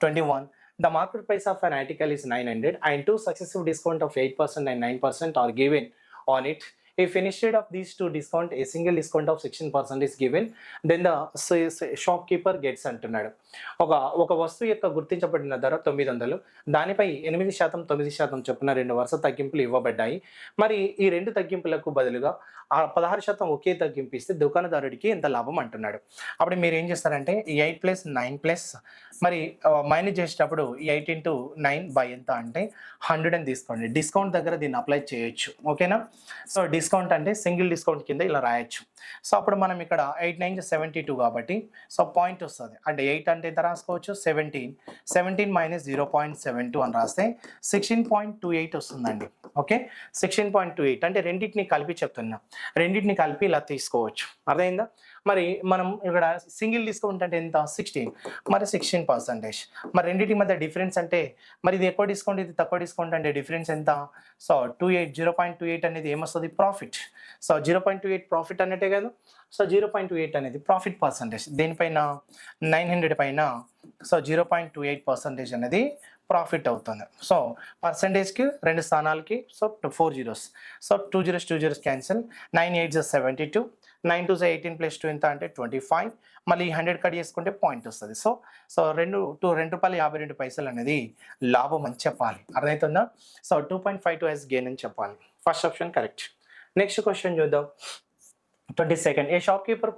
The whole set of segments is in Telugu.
21. The market price of an article is 900 and two successive discount of 8% and 9% are given on it. If instead of these two discount, a single discount of 16% is given, then the shopkeeper gets అంటున్నాడు. ఒక ఒక వస్తువు యొక్క గుర్తించబడిన ధర 900, దానిపై 8% 9% చొప్పున రెండు వరుస తగ్గింపులు ఇవ్వబడ్డాయి. మరి ఈ రెండు తగ్గింపులకు బదులుగా ఆ 16% ఒకే తగ్గింపు ఇస్తే దుకాణదారుడికి ఎంత లాభం అంటున్నాడు. అప్పుడు మీరు ఏం చేస్తారంటే ఈ 8 ప్లస్ 9 ప్లస్ మరి మైనస్ చేసేటప్పుడు ఈ 8 ఇంటూ 9 బై ఎంత అంటే 100 అని తీసుకోండి. డిస్కౌంట్ దగ్గర దీన్ని అప్లై చేయొచ్చు. ఓకేనా? సో డిస్కౌంట్ అంటే సింగిల్ డిస్కౌంట్ కింద ఇలా రాయొచ్చు. సో అప్పుడు మనం ఇక్కడ 8 9 72 కాబట్టి సో పాయింట్ వస్తుంది. అంటే 8 అంటే ఎంత రాసుకోవచ్చు 17 మైనస్ 0.72 అని రాస్తే 16.28 వస్తుందండి. ఓకే, 16.28 అంటే రెండింటిని కలిపి చెప్తున్నా, రెండింటిని కలిపి ఇలా తీసుకోవచ్చు. అర్థమైందా? మరి మనం ఇక్కడ సింగిల్ డిస్కౌంట్ అంటే ఎంత 16, మరి 16%. మరి రెండింటి మధ్య డిఫరెన్స్ అంటే మరి ఇది ఎక్కువ డిస్కౌంట్ ఇది తక్కువ డిస్కౌంట్ అంటే డిఫరెన్స్ ఎంత? సో 0.28 అనేది ఏమొస్తుంది ప్రాఫిట్. సో 0.28 ప్రాఫిట్ అనేటే కదా. సో 0.28 అనేది ప్రాఫిట్ పర్సంటేజ్. దేనిపైన 900 పైన సో 0.28% అనేది ప్రాఫిట్ అవుతుంది. సో పర్సంటేజ్కి రెండు స్థానాలకి so 4 zeros. So 2 zeros cancel. 9 8 72, 9 2 18 plus 2 ఎంత అంటే 25. మళ్ళీ 100 కట్ చేసుకుంటే పాయింట్ వస్తుంది. సో సో ₹2.52 అనేది లాభం అని చెప్పాలి. అర్థమవుతుందా? సో 2.52 గెయిన్ అని చెప్పాలి. First option correct. Next question చూద్దాం. 22nd. A shopkeeper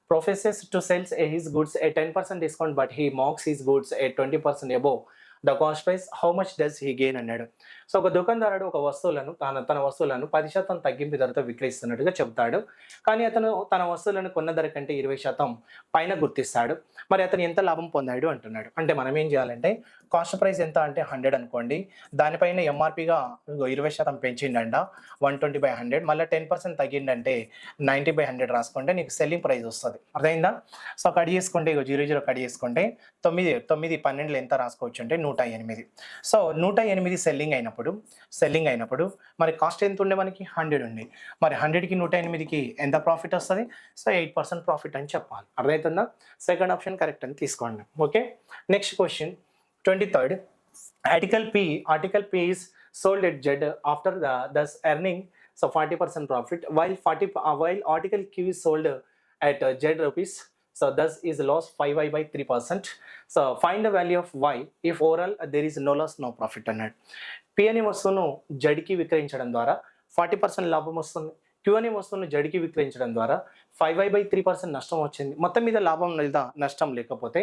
professes to sell his goods at 10% discount, but he mocks his goods at 20% above the cost price. How much does he gain అన్నాడు. సో ఒక దుకాణదారుడు ఒక వస్తువులను తన వస్తువులను 10% తగ్గింపు ధరతో విక్రయిస్తున్నట్టుగా చెబుతాడు. కానీ అతను తన వస్తువులను కొన్న ధర కంటే 20% పైన గుర్తిస్తాడు. మరి అతను ఎంత లాభం పొందాడు అంటున్నాడు. అంటే మనం ఏం చేయాలంటే కాస్ట్ ప్రైస్ ఎంత అంటే 100 అనుకోండి, దానిపైన ఎంఆర్పిగా 20% పెంచిండంట 120/100, మళ్ళీ 10% తగ్గిండంటే 90/100 రాసుకుంటే నీకు సెల్లింగ్ ప్రైస్ వస్తుంది. అర్థమైందా? సో కట్ చేసుకుంటే 00 కట్ చేసుకుంటే 9 12 ఎంత రాసుకోవచ్చు అంటే 108. సో 108 సెల్లింగ్ అయినప్పుడు మరి కాస్ట్ ఎంత ఉండే మనకి 100 ఉంది. మరి 100కి 108కి ఎంత ప్రాఫిట్ వస్తుంది? సో 8% ప్రాఫిట్ అని చెప్పాలి. అర్థమవుతుందా? సెకండ్ ఆప్షన్ కరెక్ట్ అని తీసుకోండి. Okay, next question 23rd. Article P is sold at Z after thus earning so 40% profit, while article Q is sold at Z rupees. So thus is loss 5y by 3%. So find the value of y if overall there is no loss no profit అన్నాడు. P అనే వస్తువును జడ్కి విక్రయించడం ద్వారా 40% లాభం వస్తుంది. Q అనే వస్తువును జడ్కి విక్రయించడం ద్వారా 5y by 3% నష్టం వచ్చింది. మొత్తం మీద లాభం లేదా నష్టం లేకపోతే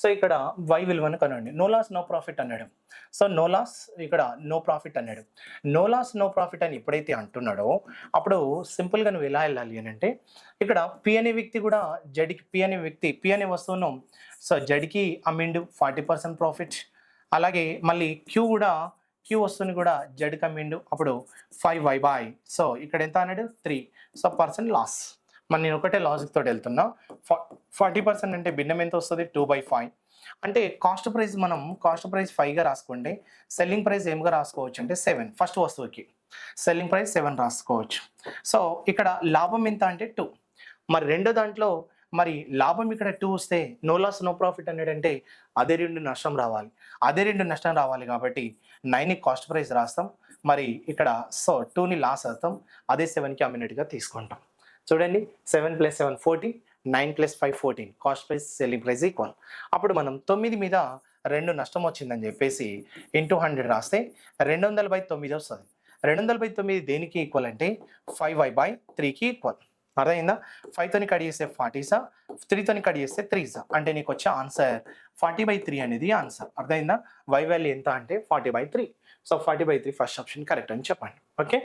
సో ఇక్కడ y విలువను కనుగొనండి. నో లాస్ నో ప్రాఫిట్ అన్నాడు. సో నో లాస్ ఇక్కడ నో ప్రాఫిట్ అన్నాడు. నో లాస్ నో ప్రాఫిట్ అని ఎప్పుడైతే అంటున్నాడో అప్పుడు సింపుల్గా నువ్వు ఎలా వెళ్ళాలి అని అంటే ఇక్కడ పి అనే వ్యక్తి కూడా జడ్కి పి అనే వస్తువును సో జడ్కి అమ్మిండు 40% ప్రాఫిట్. అలాగే మళ్ళీ క్యూ వస్తువుని కూడా జడ్కి అమ్మిండు అప్పుడు 5y by సో ఇక్కడ ఎంత అన్నాడు 3. So % loss. మరి నేను ఒకటే లాజిక్ తోటి వెళ్తున్నా. 40% అంటే భిన్నం ఎంత వస్తుంది 2/5. అంటే కాస్ట్ ప్రైస్ 5గా రాసుకుంటే సెల్లింగ్ ప్రైస్ ఏమిగా రాసుకోవచ్చు అంటే 7. ఫస్ట్ వస్తువుకి సెల్లింగ్ ప్రైస్ 7 రాసుకోవచ్చు. సో ఇక్కడ లాభం ఎంత అంటే 2. మరి రెండో దాంట్లో మరి లాభం ఇక్కడ 2 వస్తే నో లాస్ నో ప్రాఫిట్ అనేటంటే అదే రెండు నష్టం రావాలి కాబట్టి 9ని కాస్ట్ ప్రైస్ రాస్తాం. మరి ఇక్కడ సో 2ని లాస్ అవుతాం, అదే 7కి అమ్మినట్టుగా తీసుకుంటాం. చూడండి 7 + 7 14, 9 + 5 14, cost price selling price equal. అప్పుడు మనం 9 మీద 2 నష్టం వచ్చిందని చెప్పేసి ఇంటూ 100 రాస్తే 200/9 వస్తుంది. 200/9 దేనికి ఈక్వల్ అంటే 5y/3కి ఈక్వల్. అర్థమైందా? 5తోని కట్ చేస్తే 40, 3తోని కట్ చేస్తే 3 అంటే నీకు వచ్చే ఆన్సర్ 40/3 అనేది ఆన్సర్. అర్థమైందా? y వాల్యూ ఎంత అంటే 40/3. సో 40/3 ఫస్ట్ ఆప్షన్ కరెక్ట్ అని చెప్పండి. ఓకే,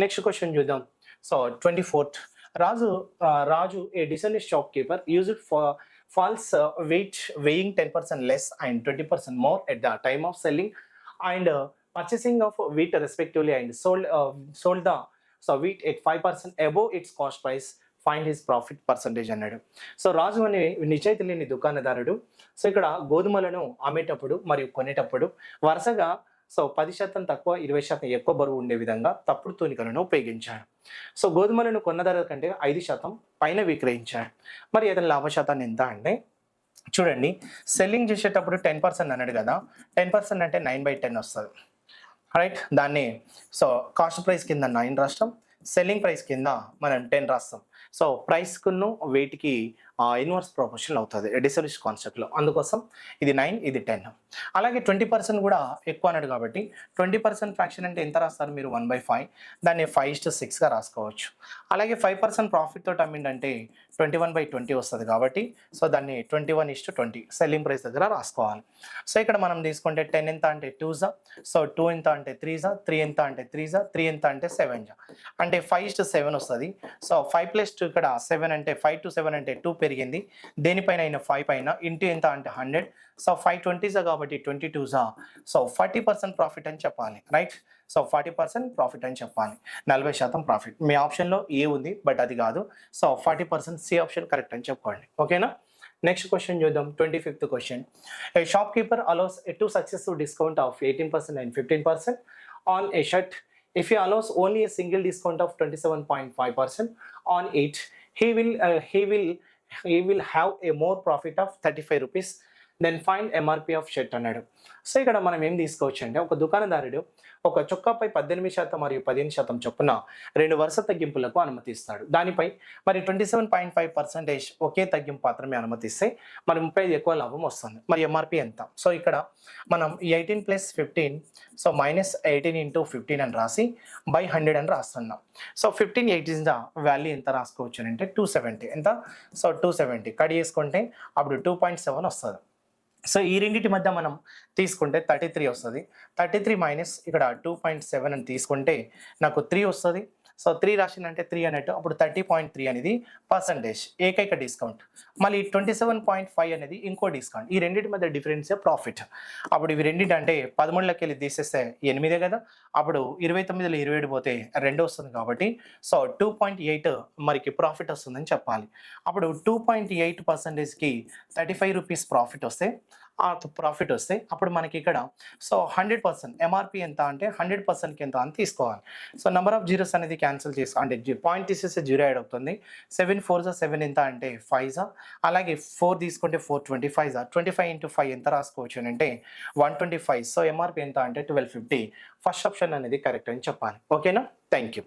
నెక్స్ట్ క్వశ్చన్ చూద్దాం. So 24th. Raju, a dishonest shopkeeper, used for false weighing 10% less and 20% more at the time of selling and purchasing of wheat respectively, and sold the wheat at 5% above its cost price. Find his profit percentage అన్నాడు. సో రాజు అనే నిజాయితీ లేని దుకాణదారుడు సో ఇక్కడ గోధుమలను అమ్మేటప్పుడు మరియు కొనేటప్పుడు వరుసగా సో 10% తక్కువ 20% ఎక్కువ బరువు ఉండే విధంగా తప్పుడు తూనికలను ఉపయోగించాడు. సో గోధుమలను కొన్న ధర కంటే 5% పైన విక్రయించాడు. మరి అతని లాభ శాతాన్ని ఎంత అంటే చూడండి, సెల్లింగ్ చేసేటప్పుడు 10% అన్నాడు కదా, 10% అంటే 9/10 వస్తుంది, రైట్. దాన్ని సో కాస్ట్ ప్రైస్ కింద 9 రాస్తాం, సెల్లింగ్ ప్రైస్ కింద మనం 10 రాస్తాం. సో ప్రైస్కును వెయిట్కి ఇన్వర్స్ ప్రొపోర్షన్ అవుతుంది డిసొల్యూషన్ కాన్సెప్ట్లో, అందుకోసం ఇది 9 ఇది 10. అలాగే 20% కూడా ఎక్కువ అన్నాడు కాబట్టి 20% ఫ్రాక్షన్ అంటే ఎంత రాస్తారు మీరు, 1/5, దాన్ని 5:6గా రాసుకోవచ్చు. అలాగే 5% ప్రాఫిట్ తోటి అమ్మిండంటే 21/20 వస్తుంది కాబట్టి సో దాన్ని 21:20 సెల్లింగ్ ప్రైస్ దగ్గర రాసుకోవాలి. సో ఇక్కడ మనం తీసుకుంటే 10 ఎంత అంటే 2 సో 2 ఎంత అంటే 3 3 ఎంత అంటే 3 3 ఎంత అంటే 7 అంటే 5:7 వస్తుంది. సో 5 + 2 ఇక్కడ 7 అంటే 5 to 7 అంటే 2 పెరిగింది, దేనిపైన అయినా 5 పైన ఇంటూ ఎంత అంటే 100. సో 5 కాబట్టి 22 సో 40% ప్రాఫిట్ అని చెప్పాలి, రైట్. సో 40% ప్రాఫిట్ అని చెప్పాలి, 40% ప్రాఫిట్. మీ ఆప్షన్లో ఏ ఉంది బట్ అది కాదు. సో 40% సి ఆప్షన్ కరెక్ట్ అని చెప్పుకోండి, ఓకేనా. నెక్స్ట్ క్వశ్చన్ చూద్దాం. 25th question. A shop keeper allows a 2 successive discount of 18% and 15% on a shirt. If he allows only a single discount of 27.5% on it, he will have a more profit of 35 rupees. Then find MRP of shirt అన్నాడు. సో ఇక్కడ మనం ఏం తీసుకోవచ్చు అంటే, ఒక దుకాణదారుడు ఒక చొక్కాపై 18% మరియు 15% చొప్పున 2 వరుస తగ్గింపులకు అనుమతిస్తాడు. దానిపై మరి 27.5% ఒకే తగ్గింపు మాత్రమే అనుమతిస్తే మరి 35 ఎక్కువ లాభం వస్తుంది. మరి ఎంఆర్పి ఎంత? సో ఇక్కడ మనం 18 + 15 సో -18 × 15 అని రాసి బై 100 అని రాస్తున్నాం. సో 15 18 వాల్యూ ఎంత రాసుకోవచ్చు అంటే 270. ఎంత? సో 270 కట్ చేసుకుంటే అప్పుడు 2.7 వస్తుంది. సో ఈ రెండింటి మధ్య మనం తీసుకుంటే 33 వస్తుంది. 33 మైనస్ ఇక్కడ 2.7 అని తీసుకుంటే నాకు 3 వస్తుంది. సో 3 రాసిందంటే 3 అన్నట్టు, అప్పుడు 30.3 అనేది పర్సంటేజ్ ఏకైక డిస్కౌంట్. మళ్ళీ 27.5 అనేది ఇంకో డిస్కౌంట్. ఈ రెండింటి మధ్య డిఫరెన్సే ప్రాఫిట్. అప్పుడు ఇవి రెండింటి అంటే 13లోకి వెళ్ళి తీసేస్తే 8 కదా, అప్పుడు 29లో 27 పోతే 2 వస్తుంది కాబట్టి సో 2.8 మరికి ప్రాఫిట్ వస్తుందని చెప్పాలి. అప్పుడు 2.8%కి 35 రూపీస్ ప్రాఫిట్ వస్తే అప్పుడు మనకి ఇక్కడ సో 100% ఎంఆర్పి ఎంత అంటే 100%కి ఎంత అని తీసుకోవాలి. సో నెంబర్ ఆఫ్ జీరోస్ అనేది క్యాన్సిల్ చేసి అంటే పాయింట్ తీసేస్తే 0 యాడ్ అవుతుంది. 7 4 7 ఎంత అంటే 5 అలాగే 4 తీసుకుంటే 425 25 × 5 ఎంత రాసుకోవచ్చు అంటే 125. సో ఎంఆర్పి ఎంత అంటే 1250. ఫస్ట్ ఆప్షన్ అనేది కరెక్ట్ అని చెప్పాలి, ఓకేనా. Thank you.